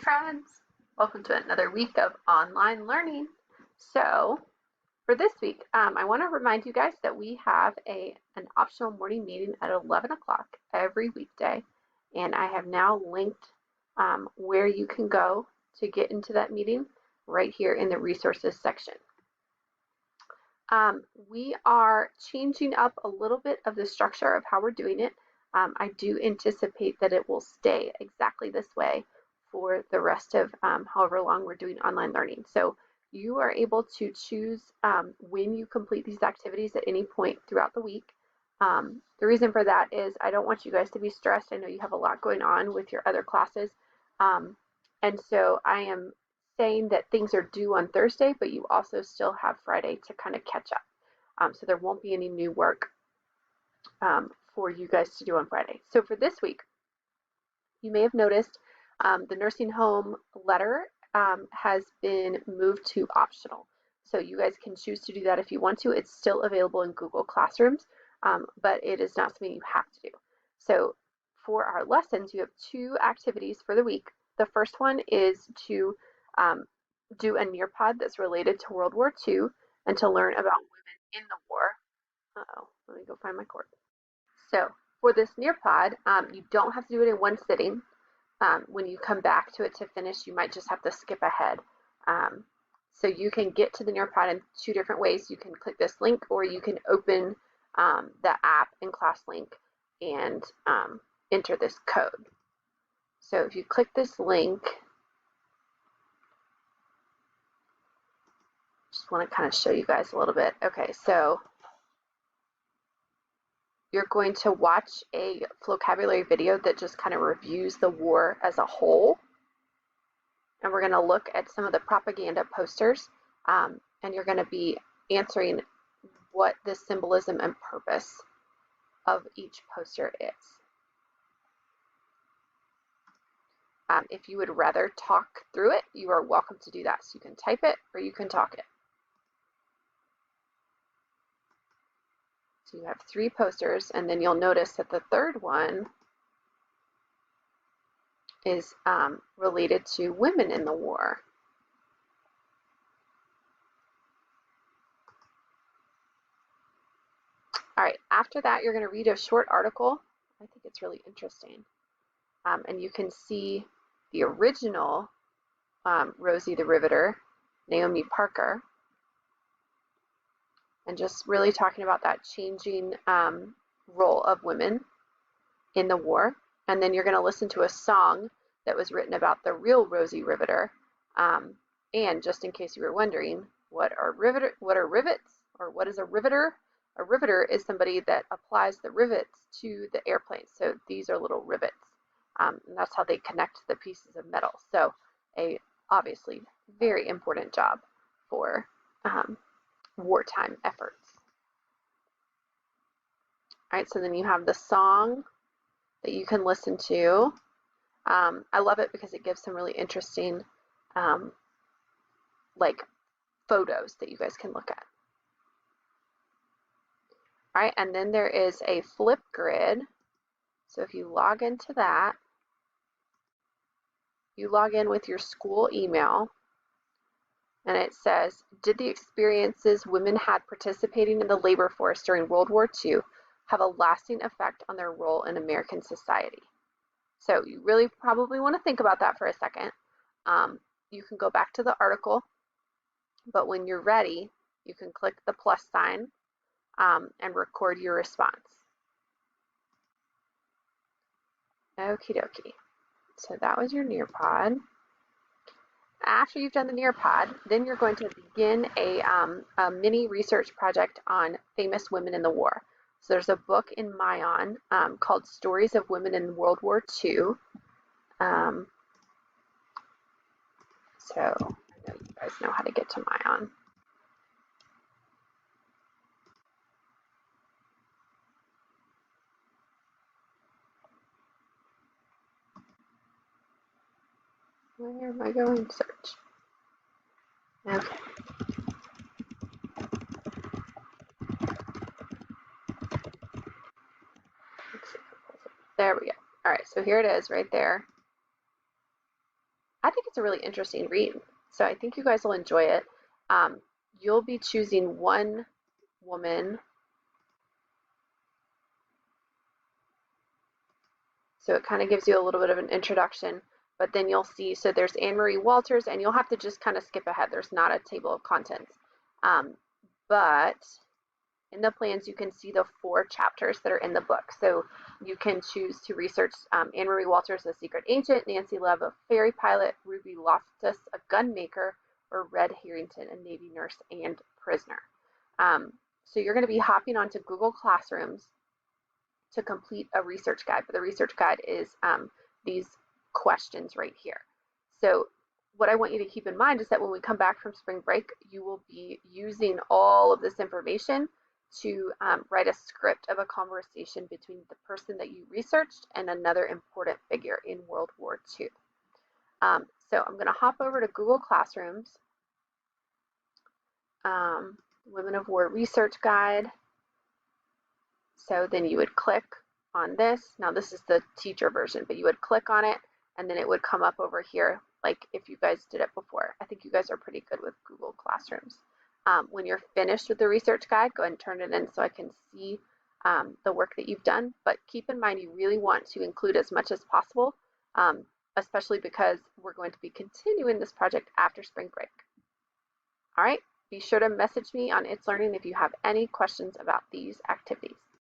friends! Welcome to another week of online learning. So for this week, I want to remind you guys that we have an optional morning meeting at 11 o'clock every weekday. And I have now linked where you can go to get into that meeting right here in the resources section. We are changing up a little bit of the structure of how we're doing it. I do anticipate that it will stay exactly this way for the rest of however long we're doing online learning. So you are able to choose when you complete these activities at any point throughout the week. The reason for that is I don't want you guys to be stressed. I know you have a lot going on with your other classes. And so I am saying that things are due on Thursday, but you also still have Friday to kind of catch up. So there won't be any new work for you guys to do on Friday. So for this week, you may have noticed the nursing home letter has been moved to optional. So you guys can choose to do that if you want to. It's still available in Google Classrooms, but it is not something you have to do. So for our lessons, you have two activities for the week. The first one is to do a Nearpod that's related to World War II and to learn about women in the war. Uh-oh, let me go find my cord. So for this Nearpod, you don't have to do it in one sitting. When you come back to it to finish, you might just have to skip ahead. So you can get to the Nearpod in two different ways. You can click this link, or you can open the app in ClassLink and enter this code. So if you click this link, just want to kind of show you guys a little bit. Okay, so you're going to watch a vocabulary video that just kind of reviews the war as a whole. And we're going to look at some of the propaganda posters, and you're going to be answering what the symbolism and purpose of each poster is. If you would rather talk through it, you are welcome to do that. So you can type it or you can talk it. So you have three posters, and then you'll notice that the third one is related to women in the war. All right, after that, you're going to read a short article. I think it's really interesting. And you can see the original Rosie the Riveter, Naomi Parker, and just really talking about that changing role of women in the war. And then you're going to listen to a song that was written about the real Rosie Riveter. And just in case you were wondering, what are rivets, or what is a riveter? A riveter is somebody that applies the rivets to the airplane. So these are little rivets. And that's how they connect the pieces of metal. So a obviously very important job for wartime efforts. All right, so then you have the song that you can listen to. I love it because it gives some really interesting like photos that you guys can look at. All right, and then there is a Flipgrid. So if you log into that, you log in with your school email, and it says, did the experiences women had participating in the labor force during World War II have a lasting effect on their role in American society? So you really probably want to think about that for a second. You can go back to the article, but when you're ready, you can click the plus sign and record your response. Okie dokie. So that was your Nearpod. After you've done the Nearpod, then you're going to begin a mini research project on famous women in the war. So there's a book in Mayan called Stories of Women in World War II. So I know you guys know how to get to Mayan. Where am I going? Search. Okay. Let's see if it pulls it. There we go. All right, so here it is right there. I think it's a really interesting read. So I think you guys will enjoy it. Um, you'll be choosing one woman. So it kind of gives you a little bit of an introduction, but then you'll see, so there's Anne Marie Walters, and you'll have to just kind of skip ahead. There's not a table of contents. But in the plans, you can see the 4 chapters that are in the book. So you can choose to research Anne Marie Walters, a secret agent, Nancy Love, a ferry pilot, Ruby Loftus, a gun maker, or Red Harrington, a Navy nurse and prisoner. So you're going to be hopping onto Google Classrooms to complete a research guide. But the research guide is these questions right here. So what I want you to keep in mind is that when we come back from spring break, you will be using all of this information to write a script of a conversation between the person that you researched and another important figure in World War II. So I'm going to hop over to Google Classrooms, Women of War Research Guide. So then you would click on this. Now this is the teacher version, but you would click on it and then it would come up over here like if you guys did it before. I think you guys are pretty good with Google Classrooms. When you're finished with the research guide, go ahead and turn it in so I can see the work that you've done. But keep in mind you really want to include as much as possible, especially because we're going to be continuing this project after spring break. All right, be sure to message me on It's Learning if you have any questions about these activities.